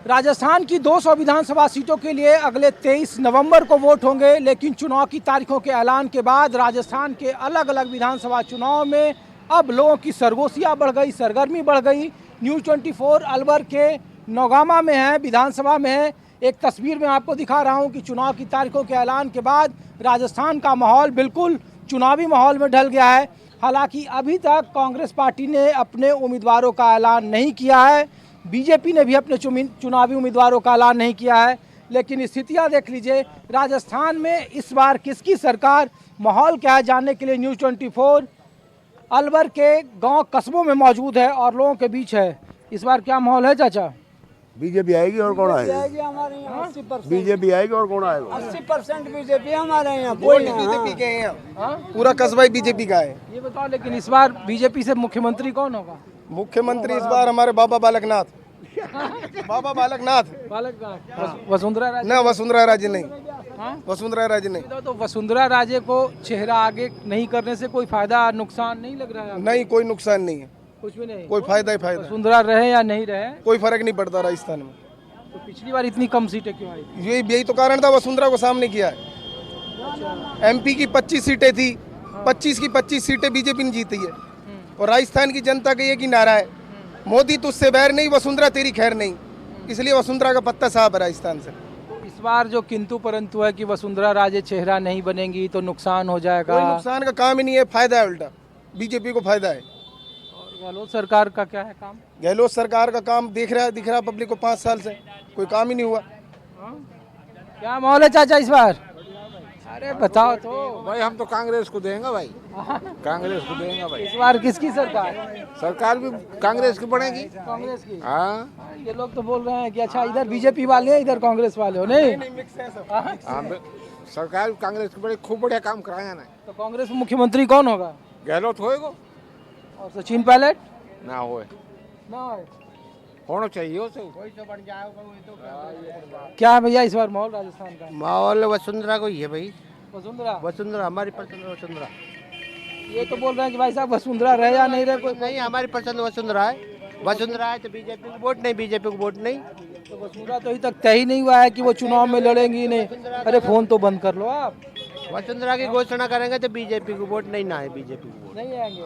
राजस्थान की 200 विधानसभा सीटों के लिए अगले 23 नवंबर को वोट होंगे, लेकिन चुनाव की तारीखों के ऐलान के बाद राजस्थान के अलग अलग विधानसभा चुनाव में अब लोगों की सरगोशियां बढ़ गई, सरगर्मी बढ़ गई। न्यूज़ 24 अलवर के नौगामा में है, विधानसभा में है। एक तस्वीर में आपको दिखा रहा हूं कि चुनाव की तारीखों के ऐलान के बाद राजस्थान का माहौल बिल्कुल चुनावी माहौल में ढल गया है। हालांकि अभी तक कांग्रेस पार्टी ने अपने उम्मीदवारों का ऐलान नहीं किया है, बीजेपी ने भी अपने चुनावी उम्मीदवारों का ऐलान नहीं किया है। लेकिन स्थितियां देख लीजिए, राजस्थान में इस बार किसकी सरकार, माहौल क्या है, जानने के लिए न्यूज़ 24 अलवर के गांव कस्बों में मौजूद है और लोगों के बीच है। इस बार क्या माहौल है चाचा? बीजेपी आएगी और कौन आएगा? हमारे यहाँ 80%। बीजेपी आएगी और कौन आएगा? 80% बीजेपी हमारे यहाँ, कोई बीजेपी के हैं। पूरा कस्बा ही बीजेपी का है। ये बताओ, लेकिन इस बार बीजेपी से मुख्यमंत्री कौन होगा? मुख्यमंत्री इस बार हमारे बाबा बालकनाथ बाबा बालकनाथ वसुंधरा राजे? न वसुंधरा राजे नहीं, हाँ? वसुंधरा राजे नहीं। तो वसुंधरा राजे को चेहरा आगे नहीं करने से कोई फायदा नुकसान नहीं लग रहा है? नहीं, कोई नुकसान नहीं है, कुछ भी नहीं, कोई फायदा ही फायदा। वसुंधरा रहे या नहीं रहे कोई फर्क नहीं पड़ता राजस्थान में। तो पिछली बार इतनी कम सीटें क्यों आई? यही तो कारण था, वसुंधरा को सामने किया है। एमपी की 25 सीटें थी, 25 की 25 सीटें बीजेपी ने जीती है। और राजस्थान की जनता का एक ही नारा है, मोदी तुझसे बैर नहीं, वसुंधरा तेरी खैर नहीं। इसलिए वसुंधरा का पत्ता साफ है राजस्थान से। इस बार जो किंतु परंतु है कि वसुंधरा राजे चेहरा नहीं बनेंगी तो नुकसान हो जाएगा। कोई नुकसान का काम ही नहीं है, फायदा है, उल्टा बीजेपी को फायदा है। और गहलोत सरकार का क्या है काम? गहलोत दिख रहा है पब्लिक को 5 साल से कोई काम ही नहीं हुआ। क्या माहौल है चाचा इस बार? अरे बताओ तो भाई, हम तो कांग्रेस को देंगे भाई, कांग्रेस को देंगे भाई। इस बार किसकी सरकार? सरकार भी कांग्रेस की बनेगी। कांग्रेस की? हाँ, ये लोग तो बोल रहे हैं कि अच्छा इधर बीजेपी वाले हैं, इधर कांग्रेस वाले हो। नहीं, सरकार भी कांग्रेस की बड़ी खूब बढ़िया काम कराया ना। तो कांग्रेस में मुख्यमंत्री कौन होगा? गहलोत होएगा और सचिन पायलट ना होए, ना होए। होना चाहिए उसे। क्या है भैया इस बार माहौल राजस्थान का? माहौल वसुंधरा को ही है भाई, वसुंधरा? वसुंधरा हमारी पसंद वसुंधरा। ये तो बोल रहे हैं कि भाई साहब वसुंधरा रहे या नहीं रहे कोई नहीं, हमारी पसंद वसुंधरा है। वसुंधरा है तो बीजेपी को वोट नहीं, बीजेपी को वोट नहीं। तो वसुंधरा तो अभी तक तय ही नहीं हुआ है कि वो चुनाव में लड़ेंगी नहीं। अरे फोन तो बंद कर लो आप। वसुंधरा की घोषणा करेंगे तो बीजेपी को वोट नहीं, ना है बीजेपी को वोट नहीं आएंगे,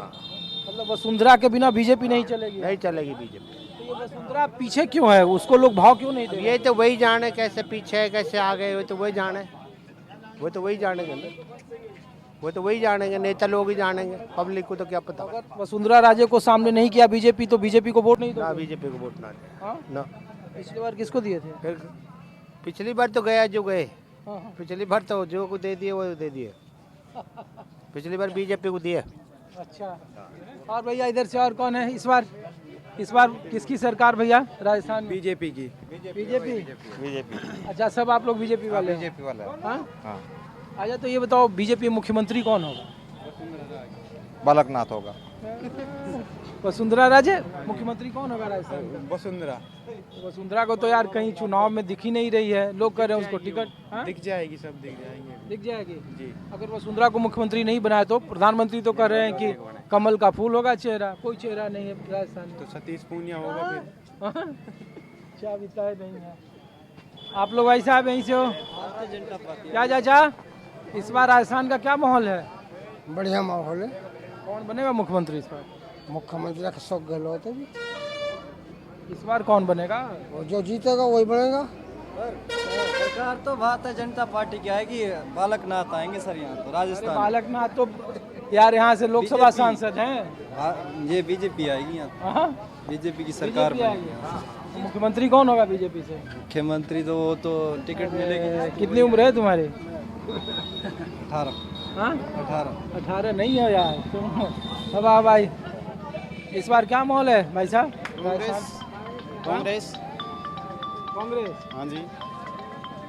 मतलब वसुंधरा के बिना बीजेपी नहीं चलेगी? नहीं चलेगी बीजेपी। तो ये वसुंधरा पीछे क्यों है, उसको लोग भाव क्यों नहीं दे? ये तो वही जाने कैसे पीछे है, कैसे आ गए, वो तो वही जाने, वो तो वही जानेंगे ना, वो तो वही जानेंगे, नेता लोग ही जानेंगे, पब्लिक को तो क्या पता। अगर वसुंधरा राजे को सामने नहीं किया बीजेपी तो बीजेपी को वोट नहीं ना, दो? बीजेपी को वोट ना दे। हाँ? ना, पिछली बार किसको दिए थे? फिर पिछली बार तो गया जो गए, हाँ, हाँ। पिछली बार तो जो को दे दिए वो दे दिए, पिछली बार बीजेपी को दिए। अच्छा, और भैया इधर से और कौन है इस बार? इस बार किसकी सरकार भैया राजस्थान में? बीजेपी की। बीजेपी? अच्छा, सब आप लोग बीजेपी वाले? बीजेपी वाले। हाँ? अच्छा, तो ये बताओ बीजेपी मुख्यमंत्री कौन होगा? बालकनाथ होगा। वसुंधरा राजे मुख्यमंत्री कौन होगा राजस्थान में? वसुंधरा वसुंधरा को तो यार कहीं चुनाव में दिख ही नहीं रही है, लोग कह रहे हैं उसको टिकट। हाँ? दिख जाएगी, सब दिख जाएंगे। दिख जाएगी जी। अगर वसुंधरा को मुख्यमंत्री नहीं बनाया तो प्रधानमंत्री तो कह रहे हैं कि कमल का फूल होगा चेहरा, कोई चेहरा नहीं है राजस्थान में। तो सतीश पूनिया होगा फिर। क्या भी तय नहीं है। आप लोग भाई साहब यहीं से हो? क्या चाचा इस बार राजस्थान का क्या माहौल है? बढ़िया माहौल है। कौन बनेगा मुख्यमंत्री इस बार? मुख्यमंत्री अशोक गहलोत है। इस बार कौन बनेगा? वो जो जीतेगा वही बनेगा। सरकार तो भारतीय जनता पार्टी की आएगी, बालकनाथ आएंगे सर यहाँ तो अरे राजस्थान। बालकनाथ तो यार यहाँ से लोकसभा सांसद हैं। ये बीजेपी आएगी यहाँ, हाँ? बीजेपी की सरकार बीजेपी बनेगी। आएगी। तो मुख्यमंत्री कौन होगा बीजेपी से? मुख्यमंत्री तो वो तो टिकट मिलेगी। कितनी उम्र है तुम्हारी? 18। हाँ? 18 नहीं हो यार तुम। अब आ भाई, इस बार क्या माहौल है भाई साहब? कांग्रेस। कांग्रेस? हाँ जी।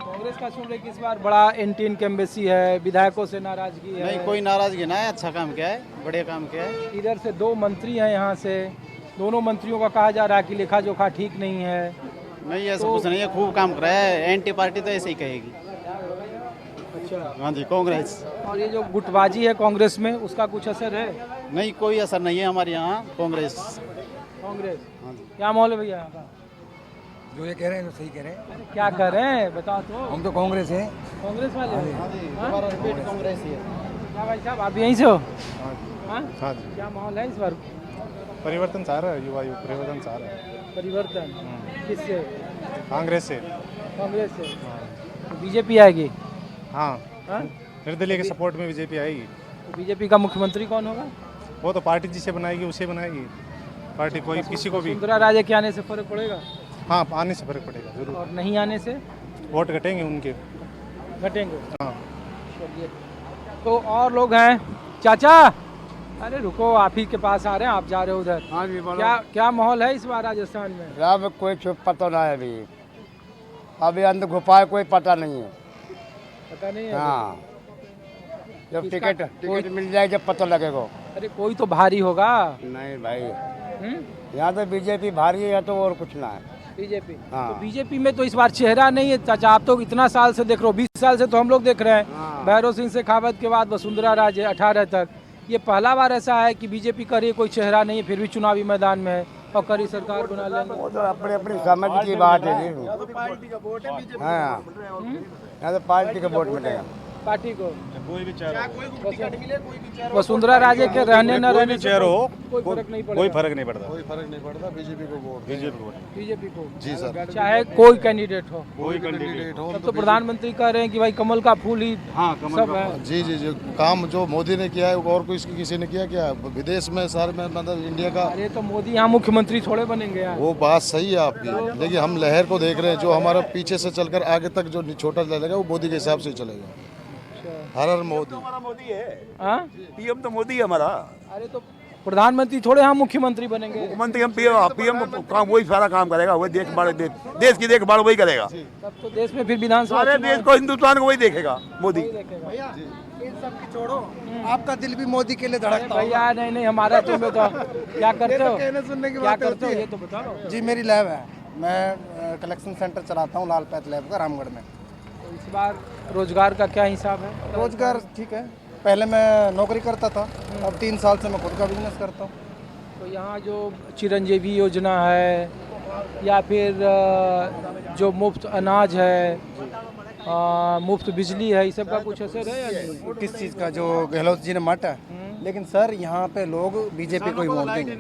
कांग्रेस का सुन रहे कि इस बार बड़ा एंटी इनकम्बेंसी है, विधायकों से नाराजगी है। नहीं, कोई नाराजगी ना है, अच्छा काम किया है, बढ़िया काम किया है। इधर से 2 मंत्री हैं यहाँ से, दोनों मंत्रियों का कहा जा रहा है कि लेखा जोखा ठीक नहीं है। नहीं, ऐसा कुछ नहीं है, खूब काम कराया है। एंटी पार्टी तो ऐसे ही कहेगी। अच्छा, हाँ जी, कांग्रेस। और ये जो गुटबाजी है कांग्रेस में, उसका कुछ असर है? नहीं, कोई असर नहीं है हमारे यहाँ। कांग्रेस। कांग्रेस? हाँ जी। क्या माहौल है भैया यहाँ का? जो ये कह रहे हैं तो सही कह रहे हैं। अरे क्या कर रहे हैं बताओ तो। हम तो कांग्रेस हैं। कांग्रेस वाले हो? हाँ? कांग्रेस ही है। क्या भाई साहब आप यहीं से हो? हाँ? हाँ जी, क्या माहौल है इस बार? परिवर्तन चाह रहा है, युवा परिवर्तन चाह रहा है। परिवर्तन किससे? कांग्रेस से। कांग्रेस से। तो बीजेपी आएगी? हाँ, हाँ? निर्दलीय के सपोर्ट में बीजेपी आएगी। तो बीजेपी का मुख्यमंत्री कौन होगा? वो तो पार्टी जिसे बनाएगी उसे बनाएगी, पार्टी कोई किसी को भी। वसुंधरा राजे के आने से फर्क पड़ेगा? हाँ, आने से फर्क पड़ेगा जरूर। और नहीं आने से वोट घटेंगे उनके। घटेंगे? हाँ। चलिए, तो और लोग हैं। चाचा अरे रुको, आप ही के पास आ रहे हैं, आप जा रहे हो उधर। हाँ जी बोलो। क्या क्या माहौल है इस बार राजस्थान में? अब कोई चुप पता ना है अभी अंदर घुपाए कोई पता नहीं है। पता नहीं है? हाँ, जब किसका- टिकट मिल जाए जब पता लगेगा। अरे कोई तो भारी होगा। नहीं भाई, हम्म? यहाँ तो बीजेपी भारी है या तो और कुछ ना है। बीजेपी। हाँ। तो बीजेपी में तो इस बार चेहरा नहीं है चाचा, आप तो इतना साल से देख रहे हो, 20 साल से तो हम लोग देख रहे हैं। हाँ। भैरव सिंह शेखावत के बाद वसुंधरा राजे 18 तक, ये पहला बार ऐसा है कि बीजेपी का कोई चेहरा नहीं है फिर भी चुनावी मैदान में है और करी सरकार बना लेंगे। वो तो अपनी अपनी समझ की बात है। हाँ, यहाँ तो पार्टी का वोट मिलेगा। पार्टी को कोई भी चेहरा वसुंधरा राजे के रहने न रहने से हो, कोई फर्क नहीं कोई पड़ेगा। फर्क नहीं पड़ता। कोई फर्क नहीं पड़ता, बीजेपी को वोट। बीजेपी को बीजेपी को जी सर। चाहे कोई कैंडिडेट हो। कोई कैंडिडेट हो। तब तो प्रधानमंत्री कह रहे हैं कि भाई कमल का फूल ही सब है। जी जी जी, काम जो मोदी ने किया है और कोई किसी ने किया क्या विदेश में सारे में, मतलब इंडिया का। अरे तो मोदी यहाँ मुख्यमंत्री थोड़े बनेंगे यार। वो बात सही है आपकी, लेकिन हम लहर को देख रहे हैं, जो हमारा पीछे से चलकर आगे तक जो छोटा चलेगा वो मोदी के हिसाब से ही चलेगा। हर हर मोदी। हाँ? पीएम तो मोदी है हमारा। अरे तो प्रधानमंत्री थोड़े हम मुख्यमंत्री बनेंगे। मुख्यमंत्री हम पीएम काम वही सारा काम करेगा, वही देश की देखभाल वही करेगा। तब तो देश में फिर विधानसभा सारे देश को, हिंदुस्तान को वही देखेगा मोदी। देखेगा। छोड़ो, आपका दिल भी मोदी के लिए धड़कता होगा। भैया नहीं नहीं, हमारा तुम तो क्या करते हो? कहने सुनने की क्या बात करते हो होती है। ये तो बताओ। जी मेरी लैब है, मैं कलेक्शन सेंटर चलाता हूँ लाल पैथ लैब का रामगढ़ में। तो इस बार रोजगार का क्या हिसाब है? रोजगार ठीक है, पहले मैं नौकरी करता था, अब 3 साल से मैं खुद का बिजनेस करता हूँ। तो यहाँ जो चिरंजीवी योजना है या फिर जो मुफ्त अनाज है, मुफ्त बिजली है, इस सब का कुछ असर है या नहीं? किस चीज़ का? जो गहलोत जी ने बांटा। लेकिन सर यहाँ पे लोग बीजेपी को ही वोट देंगे।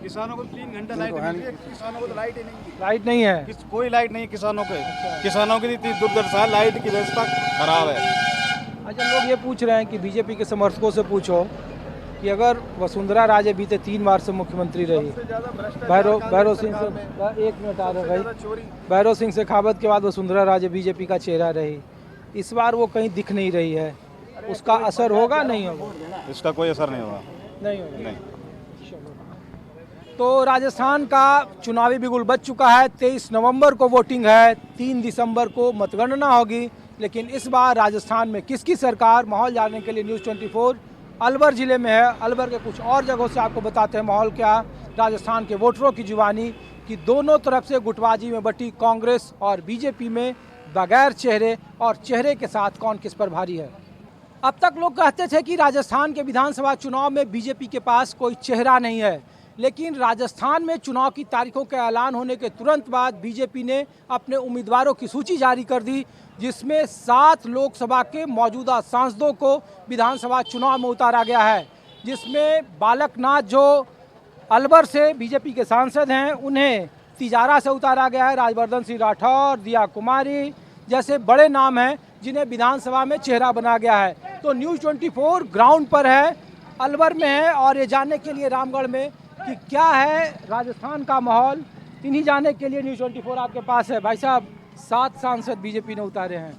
किसानों को 3 घंटा लाइट मिलती है, किसानों को तो लाइट ही नहीं है। लाइट नहीं है? कोई लाइट नहीं है किसानों के। किसानों की इतनी दुर्दशा, लाइट की व्यवस्था खराब है। अच्छा, लोग ये पूछ रहे हैं कि बीजेपी के समर्थकों से पूछो कि अगर वसुंधरा राजे बीते 3 बार से मुख्यमंत्री रही, भैरव सिंह से 1 मिनट आ रहा भाई, भैरव सिंह शेखावत के बाद वसुंधरा राजे बीजेपी का चेहरा रही, इस बार वो कहीं दिख नहीं रही है, उसका असर होगा नहीं होगा? इसका कोई असर नहीं होगा। नहीं होगा। नहीं। तो राजस्थान का चुनावी बिगुल बज चुका है। 23 नवंबर को वोटिंग है, 3 दिसंबर को मतगणना होगी। लेकिन इस बार राजस्थान में किसकी सरकार, माहौल जानने के लिए न्यूज़ 24 अलवर ज़िले में है। अलवर के कुछ और जगहों से आपको बताते हैं माहौल क्या, राजस्थान के वोटरों की जुबानी कि दोनों तरफ से गुटबाजी में बटी कांग्रेस और बीजेपी में बगैर चेहरे और चेहरे के साथ कौन किस पर भारी है। अब तक लोग कहते थे कि राजस्थान के विधानसभा चुनाव में बीजेपी के पास कोई चेहरा नहीं है, लेकिन राजस्थान में चुनाव की तारीखों के ऐलान होने के तुरंत बाद बीजेपी ने अपने उम्मीदवारों की सूची जारी कर दी, जिसमें 7 लोकसभा के मौजूदा सांसदों को विधानसभा चुनाव में उतारा गया है, जिसमें बालक नाथ जो अलवर से बीजेपी के सांसद हैं, उन्हें तिजारा से उतारा गया है। राजवर्धन सिंह राठौर, दिया कुमारी जैसे बड़े नाम हैं जिन्हें विधानसभा में चेहरा बनाया गया है। तो न्यूज़ 24 ग्राउंड पर है, अलवर में है और ये जानने के लिए रामगढ़ में कि क्या है राजस्थान का माहौल, इन्हीं जानने के लिए न्यूज़ 24 आपके पास है। भाई साहब, 7 सांसद बीजेपी ने उतारे हैं,